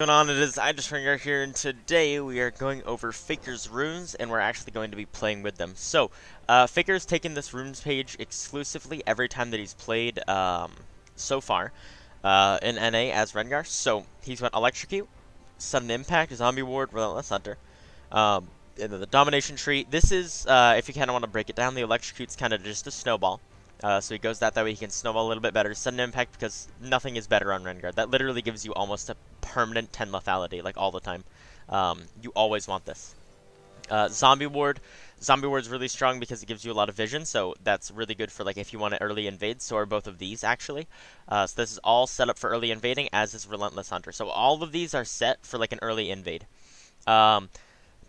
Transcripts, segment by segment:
What's going on? It is iJustRengar here, and today we are going over Faker's runes, and we're actually going to be playing with them. So, Faker's taken this runes page exclusively every time that he's played so far in NA as Rengar. So, he's went Electrocute, Sudden Impact, Zombie Ward, Relentless Hunter, and then the Domination Tree. This is, if you kind of want to break it down, the Electrocute's kind of just a snowball. So he goes that way he can snowball a little bit better. Sudden Impact, because nothing is better on Rengar. That literally gives you almost a permanent 10 lethality, like all the time. You always want this. Zombie Ward. Zombie Ward's really strong because it gives you a lot of vision, so that's really good for like if you want to early invade. So are both of these actually. So this is all set up for early invading, as is Relentless Hunter. So all of these are set for like an early invade.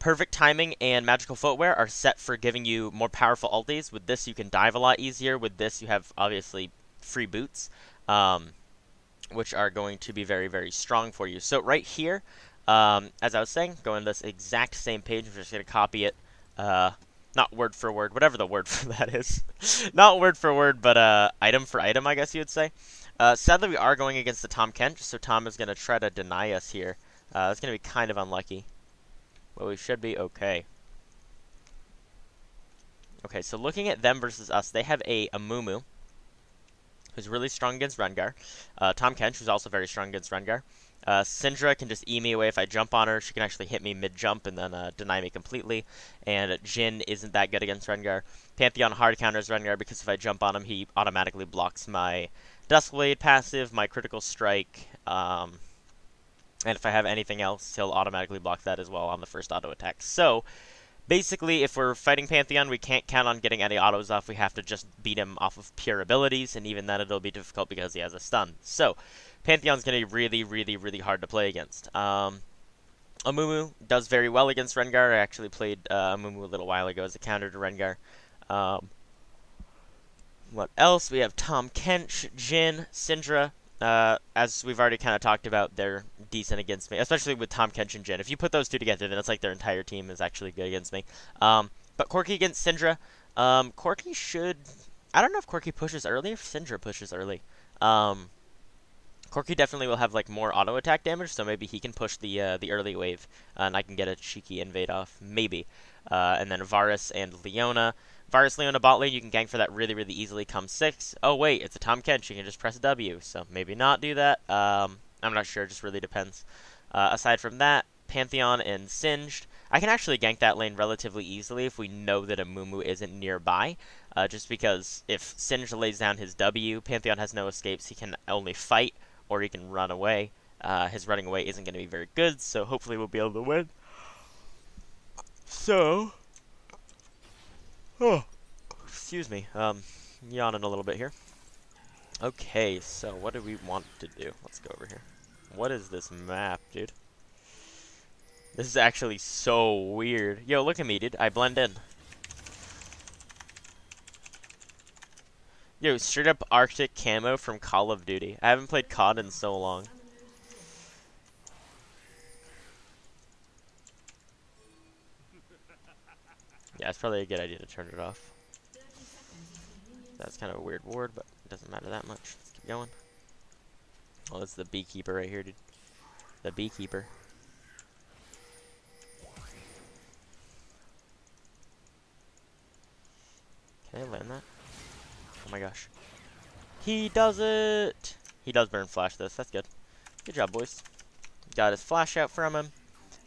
Perfect Timing and Magical Footwear are set for giving you more powerful ultis. With this, you can dive a lot easier. With this, you have, obviously, free boots, which are going to be very, very strong for you. So right here, as I was saying, go in this exact same page. I'm just going to copy it, not word for word, whatever the word for that is. Not word for word, but item for item, I guess you would say. Sadly, we are going against the Tom Kent, so Tom is going to try to deny us here. It's going to be kind of unlucky. Well, we should be okay. Okay, so looking at them versus us, they have a Amumu, who's really strong against Rengar. Tom Kench, who's also very strong against Rengar. Syndra can just E me away if I jump on her. She can actually hit me mid-jump and then deny me completely. And Jhin isn't that good against Rengar. Pantheon hard counters Rengar because if I jump on him, he automatically blocks my Duskblade passive, my Critical Strike, and if I have anything else, he'll automatically block that as well on the first auto attack. So, basically, if we're fighting Pantheon, we can't count on getting any autos off. We have to just beat him off of pure abilities, and even then it'll be difficult because he has a stun. So, Pantheon's going to be really, really, really hard to play against. Amumu does very well against Rengar. I actually played Amumu a little while ago as a counter to Rengar. What else? We have Tom Kench, Jhin, Syndra. As we've already kind of talked about, they're decent against me, especially with Tom Kench and Jhin. If you put those two together, then it's like their entire team is actually good against me. But Corki against Syndra. Corki should... I don't know if Corki pushes early or if Syndra pushes early. Corki definitely will have like more auto attack damage, so maybe he can push the early wave, and I can get a cheeky invade off, maybe. And then Varus and Leona. Varus, Leona bot lane, you can gank for that really, really easily come 6. Oh, wait, it's a Tom Kench. You can just press W, so maybe not do that. I'm not sure. It just really depends. Aside from that, Pantheon and Singed. I can actually gank that lane relatively easily if we know that a Mumu isn't nearby. Just because if Singed lays down his W, Pantheon has no escapes. He can only fight, or he can run away. His running away isn't going to be very good, so hopefully we'll be able to win. So... Oh, excuse me. Yawning a little bit here. Okay, so what do we want to do? Let's go over here. What is this map, dude? This is actually so weird. Yo, look at me, dude. I blend in. Yo, straight up Arctic camo from Call of Duty. I haven't played COD in so long. Yeah, it's probably a good idea to turn it off. That's kind of a weird ward, but it doesn't matter that much. Let's keep going. Oh, it's the beekeeper right here, dude. The beekeeper. Can I land that? Oh my gosh. He does it! He does burn flash this. That's good. Good job, boys. Got his flash out from him.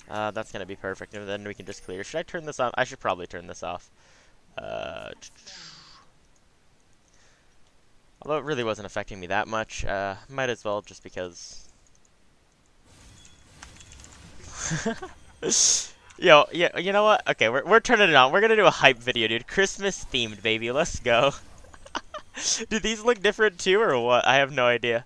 That's going to be perfect, and then we can just clear. Should I turn this off? I should probably turn this off. Although it really wasn't affecting me that much. Might as well, just because... Yo, yeah, you know what? Okay, we're turning it on. We're going to do a hype video, dude. Christmas themed, baby. Let's go. Do these look different too, or what? I have no idea.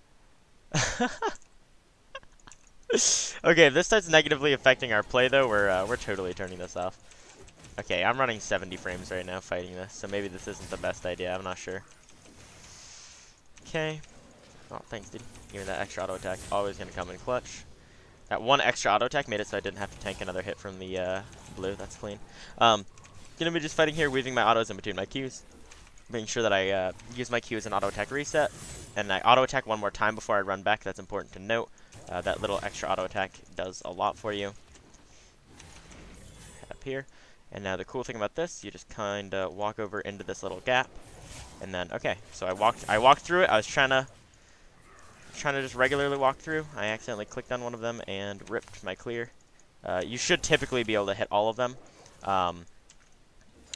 Okay, if this starts negatively affecting our play, though, we're totally turning this off. Okay, I'm running 70 frames right now fighting this, so maybe this isn't the best idea. I'm not sure. Okay. Oh, thanks, dude. Give me that extra auto attack. Always gonna come in clutch. That one extra auto attack made it so I didn't have to tank another hit from the blue. That's clean. Gonna be just fighting here, weaving my autos in between my Qs. Making sure that I use my Q as an auto attack reset. And I auto attack one more time before I run back. That's important to note. That little extra auto attack does a lot for you. Head up here. And now the cool thing about this, you just kind of walk over into this little gap. And then, okay, so I walked through it. I was trying to just regularly walk through. I accidentally clicked on one of them and ripped my clear. You should typically be able to hit all of them.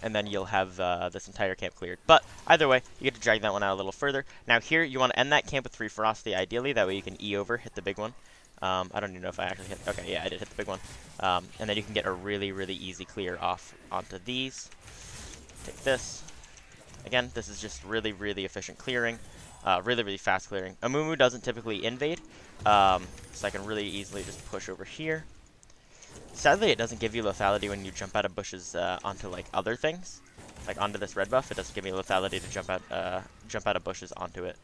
And then you'll have this entire camp cleared. But either way, you get to drag that one out a little further. Now here, you want to end that camp with 3 Ferocity, ideally. That way you can E over, hit the big one. I don't even know if I actually hit... Okay, yeah, I did hit the big one. And then you can get a really, really easy clear off onto these. Take this. Again, this is just really, really efficient clearing. Really, really fast clearing. Amumu doesn't typically invade, so I can really easily just push over here. Sadly, it doesn't give you lethality when you jump out of bushes onto like other things, like onto this red buff. It doesn't give you lethality to jump out of bushes onto it,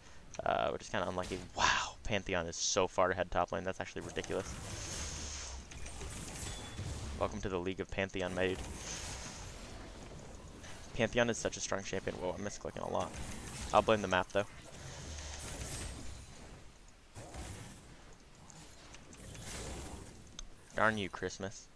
which is kind of unlucky. Wow, Pantheon is so far ahead top lane. That's actually ridiculous. Welcome to the League of Pantheon, mate. Pantheon is such a strong champion. Whoa, I'm misclicking a lot. I'll blame the map though. Darn you, Christmas.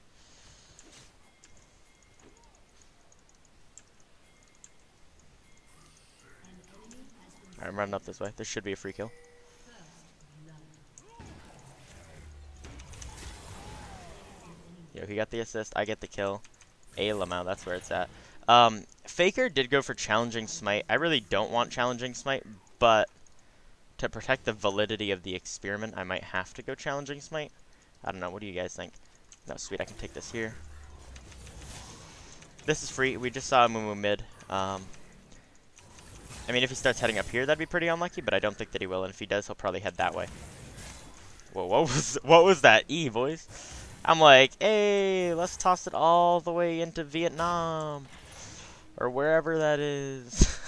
Alright, I'm running up this way. There should be a free kill. Yo, he got the assist, I get the kill. Lamau, that's where it's at. Faker did go for challenging smite. I really don't want challenging smite, but to protect the validity of the experiment, I might have to go challenging smite. I don't know, what do you guys think? No, sweet, I can take this here. This is free. We just saw Mumu mid. I mean, if he starts heading up here, that'd be pretty unlucky, but I don't think that he will, and if he does, he'll probably head that way. Whoa, what was that E, boys? I'm like, hey, let's toss it all the way into Vietnam. Or wherever that is.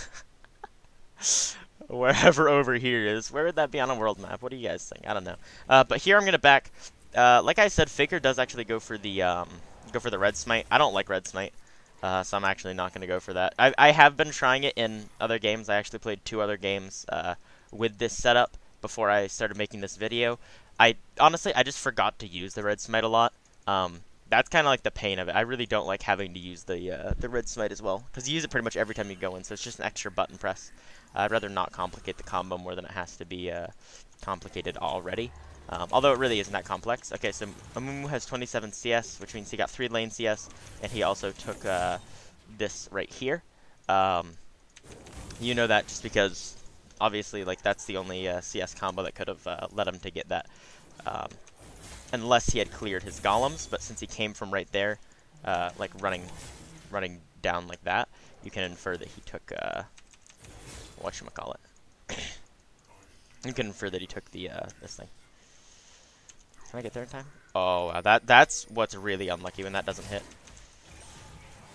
Wherever over here is. Where would that be on a world map? What do you guys think? I don't know. But here I'm going to back... like I said, Faker does actually go for the red smite. I don't like red smite, so I'm actually not going to go for that. I have been trying it in other games. I actually played 2 other games with this setup before I started making this video. Honestly, I just forgot to use the red smite a lot. That's kind of like the pain of it. I really don't like having to use the red smite as well, because you use it pretty much every time you go in, so it's just an extra button press. I'd rather not complicate the combo more than it has to be complicated already. Although it really isn't that complex. Okay, so Amumu has 27 CS, which means he got 3 lane CS, and he also took this right here. You know that just because, obviously, like that's the only CS combo that could have led him to get that. Unless he had cleared his golems, but since he came from right there, like running down like that, you can infer that he took, whatchamacallit. You can infer that he took the, this thing. Can I get there in time? Oh, wow, that's what's really unlucky when that doesn't hit.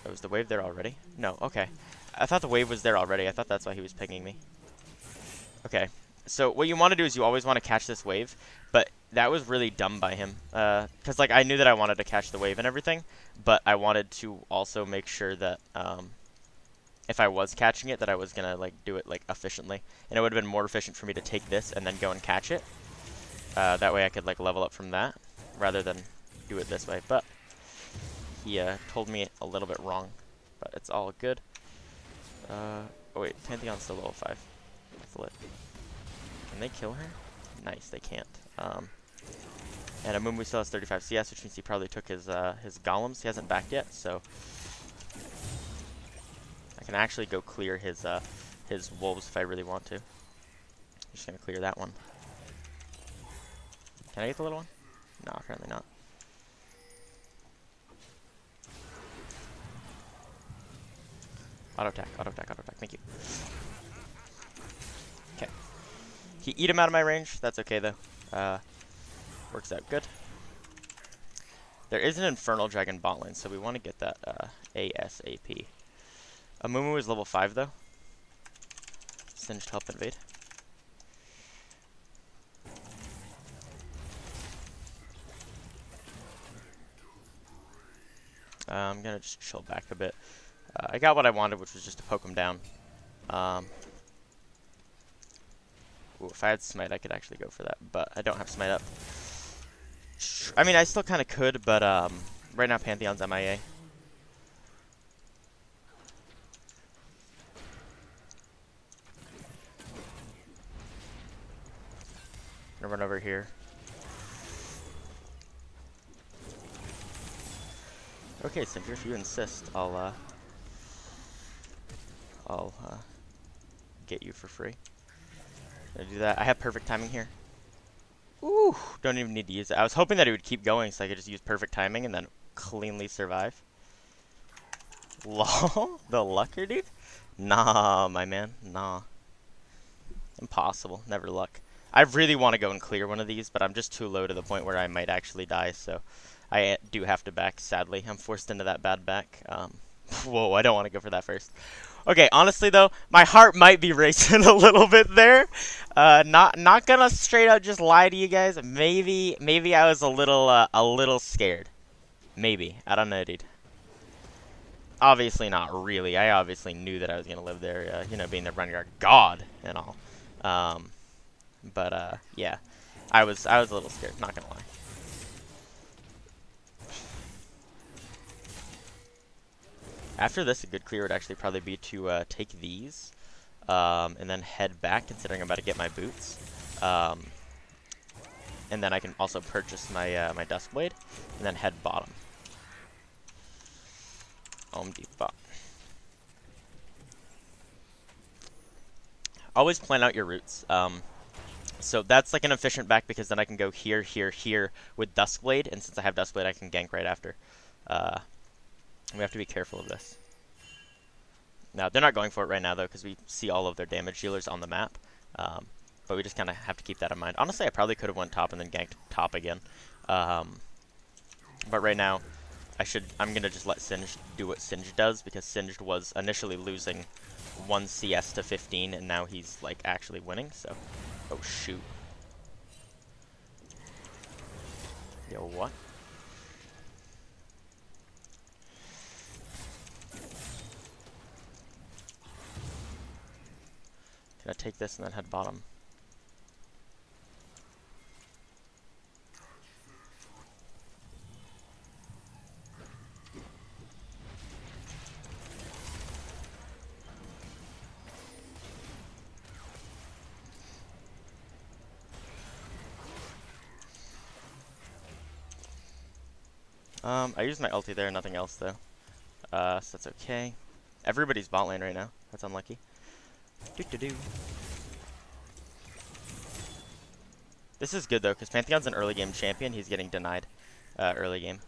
Oh, was the wave there already? No, okay. I thought the wave was there already. I thought that's why he was pinging me. Okay, so what you want to do is you always want to catch this wave, but that was really dumb by him. Because, like, I knew that I wanted to catch the wave and everything, but I wanted to also make sure that, if I was catching it, that I was going to, like, do it, like, efficiently. And it would have been more efficient for me to take this and then go and catch it. That way I could, like, level up from that, rather than do it this way. But he told me a little bit wrong, but it's all good. Oh wait, Pantheon's still level 5. That's lit. Can they kill her? Nice, they can't. And Amumu still has 35 CS, which means he probably took his golems. He hasn't backed yet, so I can actually go clear his wolves if I really want to. I'm just gonna clear that one. Can I get the little one? No, apparently not. Auto attack, auto attack, auto attack. Thank you. Okay. He eat him out of my range. That's okay though. Works out good. There is an Infernal Dragon bot lane, so we want to get that ASAP. Amumu is level 5 though. Singed help invade. I'm gonna just chill back a bit. I got what I wanted, which was just to poke him down. Ooh, if I had smite, I could actually go for that, but I don't have smite up. I mean, I still kind of could, but right now Pantheon's MIA. I'm gonna run over here. Okay, Cinder, if you insist, I'll get you for free. Gonna do that. I have perfect timing here. Ooh, don't even need to use it. I was hoping that it would keep going so I could just use perfect timing and then cleanly survive. Lol, the lucker, dude? Nah, my man, nah. Impossible, never luck. I really want to go and clear one of these, but I'm just too low to the point where I might actually die, so I do have to back, sadly. I'm forced into that bad back. Whoa, I don't want to go for that first. Okay, honestly though, my heart might be racing a little bit there. Not gonna straight out just lie to you guys. Maybe I was a little scared. Maybe, I don't know, dude. Obviously not really. I obviously knew that I was gonna live there. You know, being the Rengar god and all. Yeah, I was a little scared. Not gonna lie. After this, a good clear would actually probably be to take these, and then head back, considering I'm about to get my boots. And then I can also purchase my my Duskblade, and then head bottom. Depot. Always plan out your routes. So that's like an efficient back because then I can go here, here, here with Duskblade, and since I have Duskblade, I can gank right after. We have to be careful of this. Now, they're not going for it right now, though, because we see all of their damage dealers on the map. But we just kind of have to keep that in mind. Honestly, I probably could have went top and then ganked top again. But right now, I'm going to just let Singed do what Singed does, because Singed was initially losing 1 CS to 15, and now he's, like, actually winning, so... Oh, shoot. Yo, what? Can I take this and then head bottom? I used my ulti there, nothing else though. So that's okay. Everybody's bot lane right now. That's unlucky. Doo-doo-doo. This is good though, because Pantheon's an early game champion. He's getting denied early game.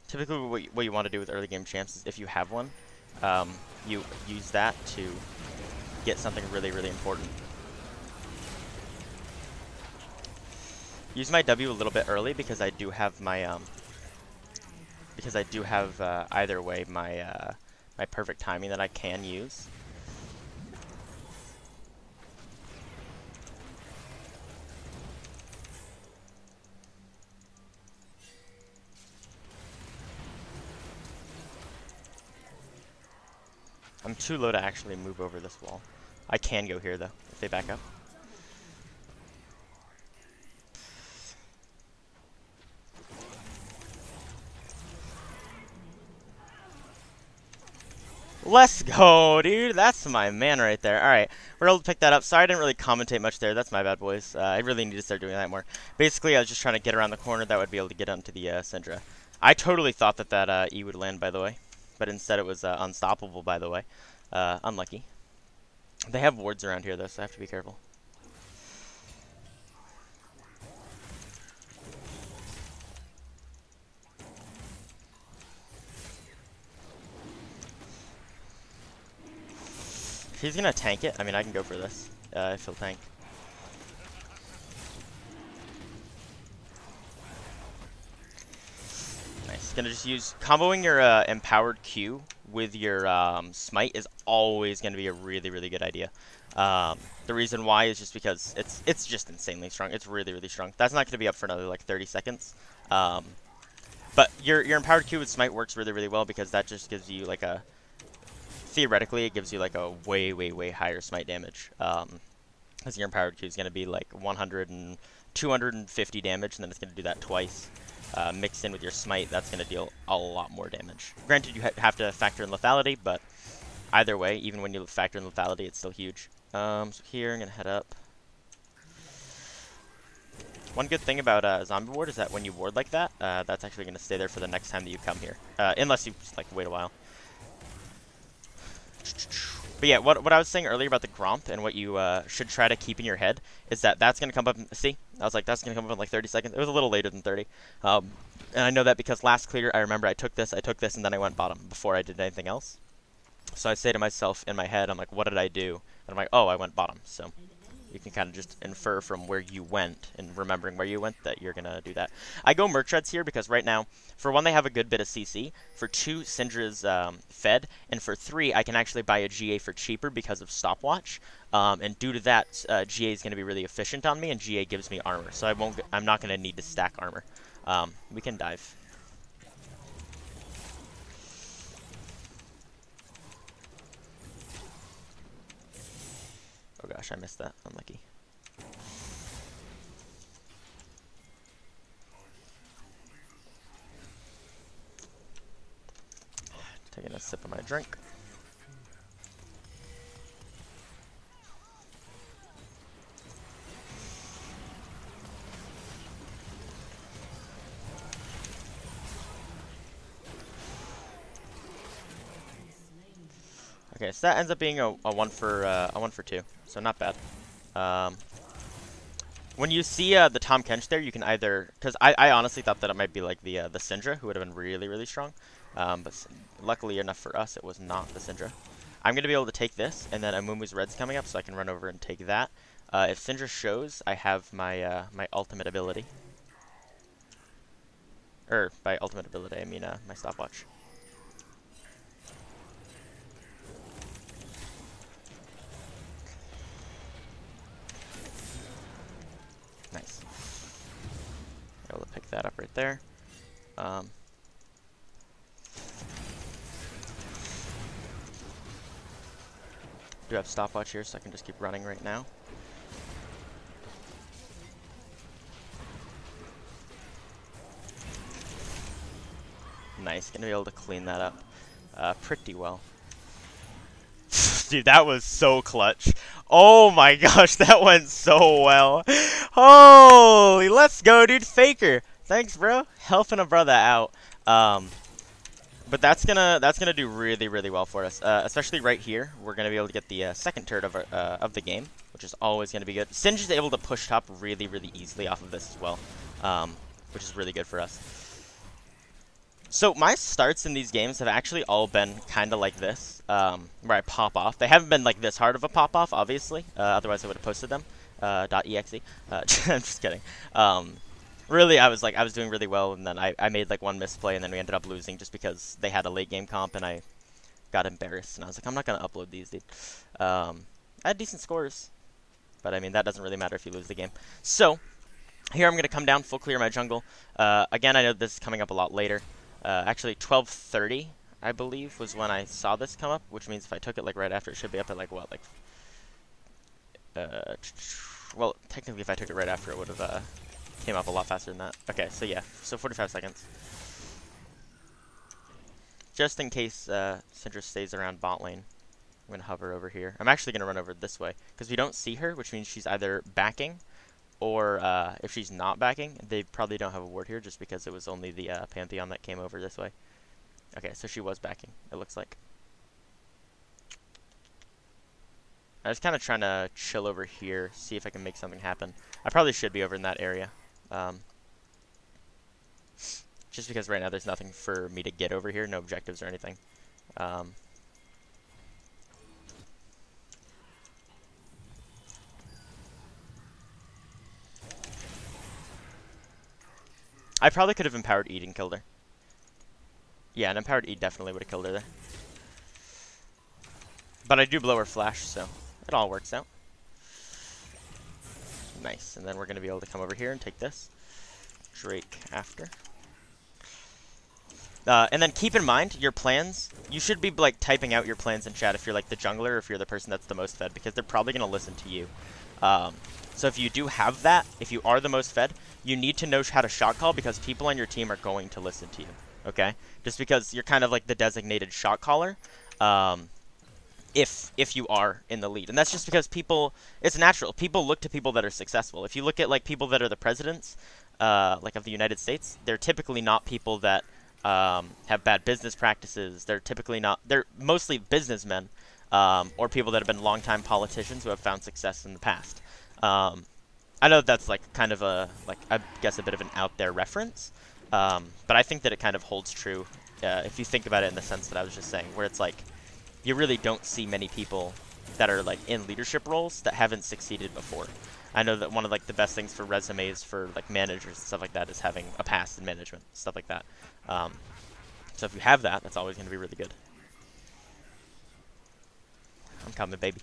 Typically, what you want to do with early game champs is if you have one, you use that to get something really, really important. Use my W a little bit early because I do have my either way my my perfect timing that I can use. I'm too low to actually move over this wall. I can go here though if they back up. Let's go, dude. That's my man right there. Alright, we're able to pick that up. Sorry I didn't really commentate much there. That's my bad, boys. I really need to start doing that more. Basically, I was just trying to get around the corner that would be able to get onto the Syndra. I totally thought that that E would land, by the way. But instead it was unstoppable, by the way. Unlucky. They have wards around here, though, so I have to be careful. If he's gonna tank it, I mean, I can go for this, if he'll tank. Nice. Gonna just use... Comboing your empowered Q with your smite is always gonna be a really, really good idea. The reason why is just because it's just insanely strong. It's really, really strong. That's not gonna be up for another, like, 30 seconds. But your empowered Q with smite works really, really well because that just gives you, like, a... Theoretically, it gives you like a way, way, way higher smite damage. because your empowered Q is going to be like 100 and 250 damage, and then it's going to do that twice. Mixed in with your smite, that's going to deal a lot more damage. Granted, you have to factor in lethality, but either way, even when you factor in lethality, it's still huge. So here, I'm going to head up. One good thing about Zombie Ward is that when you ward like that, that's actually going to stay there for the next time that you come here. Unless you just, like, wait a while. But yeah, what I was saying earlier about the Gromp and what you should try to keep in your head is that that's going to come up, see? I was like, that's going to come up in like 30 seconds. It was a little later than 30. And I know that because last clear, I remember I took this, and then I went bottom before I did anything else. So I say to myself in my head, I'm like, what did I do? And I'm like, oh, I went bottom. So you can kind of just infer from where you went and remembering where you went that you're going to do that. I go Merc Treads here because right now, for one, they have a good bit of CC. For two, Syndra's fed. And for three, I can actually buy a GA for cheaper because of Stopwatch. And due to that, GA is going to be really efficient on me, and GA gives me armor. So I'm not going to need to stack armor. We can dive. Oh gosh, I missed that. Unlucky. Taking a sip of my drink. Okay, so that ends up being a 1 for 2, so not bad. When you see the Tom Kench there, you can either, because I honestly thought that it might be like the Syndra, who would have been really, really strong. But luckily enough for us, it was not the Syndra. I'm going to be able to take this, and then Amumu's Red's coming up, so I can run over and take that. If Syndra shows, I have my my ultimate ability. By ultimate ability, I mean my stopwatch. Nice. Able to pick that up right there. Do have stopwatch here, so I can just keep running right now. Nice, gonna be able to clean that up pretty well. Dude, that was so clutch. Oh my gosh, that went so well. Holy, let's go, dude. Faker. Thanks, bro. Helping a brother out. But that's gonna do really, really well for us. Especially right here, we're gonna be able to get the second turret of the game, which is always gonna be good. Singe is able to push top really, really easily off of this as well, which is really good for us. So my starts in these games have actually all been kind of like this, where I pop off. They haven't been like this hard of a pop off, obviously. Otherwise, I would have posted them. .exe. I'm just kidding. Really, I was doing really well, and then I made like one misplay, and then we ended up losing just because they had a late game comp, and I got embarrassed, and I was like, I'm not gonna upload these, dude. I had decent scores, but I mean that doesn't really matter if you lose the game. So here I'm gonna come down, full clear my jungle. Again, I know this is coming up a lot later. Actually, 12:30, I believe, was when I saw this come up, which means if I took it like right after, it should be up at like what, like well, technically, if I took it right after, it would have came up a lot faster than that. Okay, so yeah, so 45 seconds. Just in case Syndra stays around bot lane, I'm going to hover over here. I'm actually going to run over this way, because we don't see her, which means she's either backing, or if she's not backing, they probably don't have a ward here, just because it was only the Pantheon that came over this way. Okay, so she was backing, it looks like. I was kind of trying to chill over here, see if I can make something happen. I probably should be over in that area. Just because right now there's nothing for me to get over here, no objectives or anything. I probably could have empowered E and killed her. Yeah, an empowered E definitely would have killed her there. But I do blow her flash, so it all works out. Nice, and then we're going to be able to come over here and take this. Drake after. And then keep in mind, your plans, you should be like typing out your plans in chat if you're like the jungler or if you're the person that's the most fed, because they're probably going to listen to you. So if you do have that, if you are the most fed, you need to know how to shot call because people on your team are going to listen to you. Okay, just because you're kind of like the designated shot caller. If you are in the lead, and that's just because people, it's natural. People look to people that are successful. If you look at like people that are the presidents, like of the United States, they're typically not people that have bad business practices. They're typically not. They're mostly businessmen or people that have been longtime politicians who have found success in the past. I know that's like kind of a I guess a bit of an out there reference, but I think that it kind of holds true if you think about it in the sense that I was just saying, where it's like you really don't see many people that are like in leadership roles that haven't succeeded before. I know that one of like the best things for resumes for like managers and stuff like that is having a past in management, stuff like that. So if you have that, that's always going to be really good. I'm coming, baby.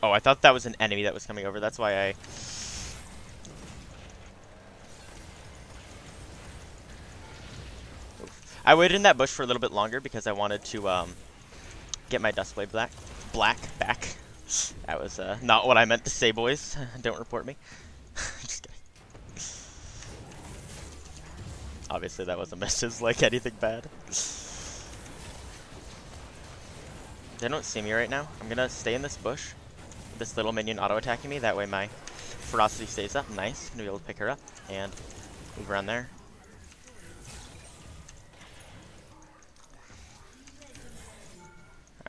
Oh, I thought that was an enemy that was coming over. That's why I waited in that bush for a little bit longer because I wanted to get my Duskblade black back. That was not what I meant to say, boys. Don't report me. Just kidding. Obviously, that wasn't meant as like anything bad. They don't see me right now. I'm gonna stay in this bush. This little minion auto-attacking me. That way my ferocity stays up. Nice. Gonna be able to pick her up and move around there.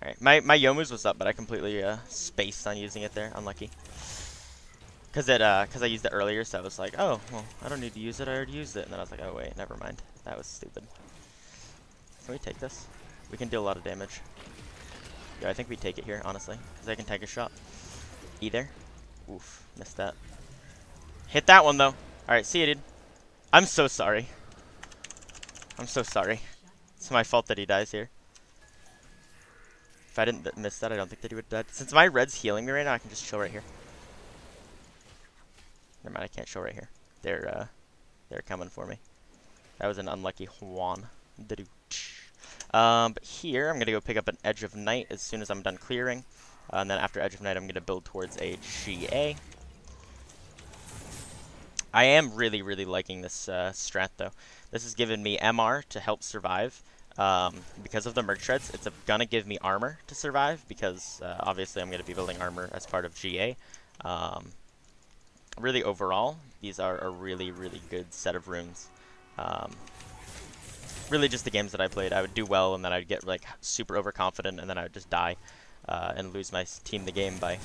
Alright, my Yomu's was up, but I completely spaced on using it there. Unlucky. Cause I used it earlier, so I was like, oh, well, I don't need to use it. I already used it, and then I was like, oh wait, never mind. That was stupid. Can we take this? We can do a lot of damage. Yeah, I think we take it here, honestly, cause I can take a shot. Either. Oof, missed that. Hit that one though. All right, see you, dude. I'm so sorry. I'm so sorry. It's my fault that he dies here. If I didn't miss that, I don't think that he would have died. Since my red's healing me right now, I can just chill right here. Never mind, I can't chill right here. They're coming for me. That was an unlucky Juan. But here, I'm going to go pick up an Edge of Night as soon as I'm done clearing. And then after Edge of Night, I'm going to build towards a GA. I am really, really liking this strat, though. This has given me MR to help survive. Because of the Merc Shreds, it's going to give me armor to survive, because obviously I'm going to be building armor as part of GA. Really, overall, these are a really, really good set of runes. Really, just the games that I played, I would do well, and then I'd get like super overconfident, and then I would just die and lose my team the game by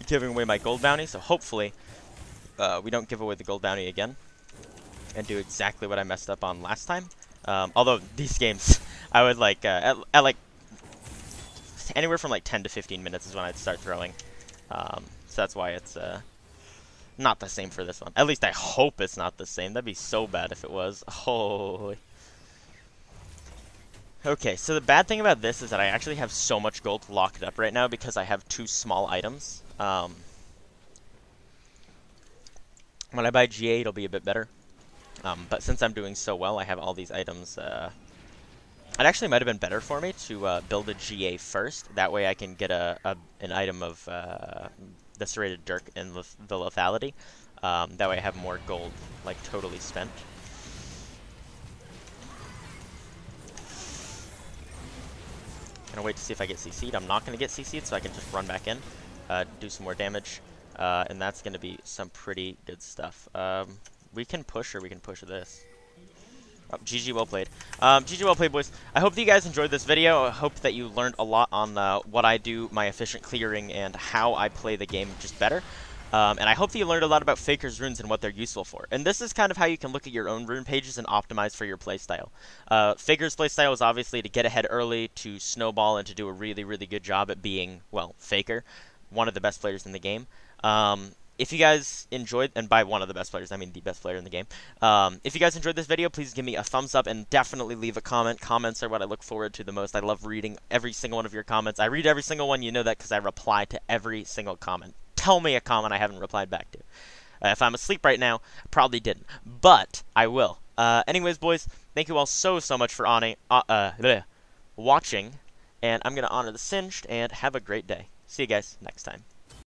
giving away my gold bounty. So hopefully, we don't give away the gold bounty again and do exactly what I messed up on last time. Although these games, I would like at like anywhere from like 10 to 15 minutes is when I'd start throwing. So that's why it's not the same for this one. At least I hope it's not the same. That'd be so bad if it was. Holy. Okay, so the bad thing about this is that I actually have so much gold locked up right now because I have 2 small items. When I buy GA, it'll be a bit better. But since I'm doing so well, I have all these items. It actually might have been better for me to build a GA first. That way I can get an item of the Serrated Dirk and the Lethality. That way I have more gold, like, totally spent. Gonna wait to see if I get CC'd. I'm not gonna get CC'd, so I can just run back in, do some more damage, and that's gonna be some pretty good stuff. We can push, or we can push this. Oh, GG, well played. GG, well played, boys. I hope that you guys enjoyed this video. I hope that you learned a lot on what I do, my efficient clearing, and how I play the game just better. And I hope that you learned a lot about Faker's runes and what they're useful for. And this is kind of how you can look at your own rune pages and optimize for your playstyle. Faker's playstyle is obviously to get ahead early, to snowball, and to do a really, really good job at being, well, Faker, one of the best players in the game. If you guys enjoyed, and by one of the best players, I mean the best player in the game. If you guys enjoyed this video, please give me a thumbs up and definitely leave a comment. Comments are what I look forward to the most. I love reading every single one of your comments. I read every single one. You know that because I reply to every single comment. Tell me a comment I haven't replied back to. If I'm asleep right now, I probably didn't, but I will. Anyways, boys, thank you all so much for watching, And I'm going to honor the Singed, and have a great day. See you guys next time.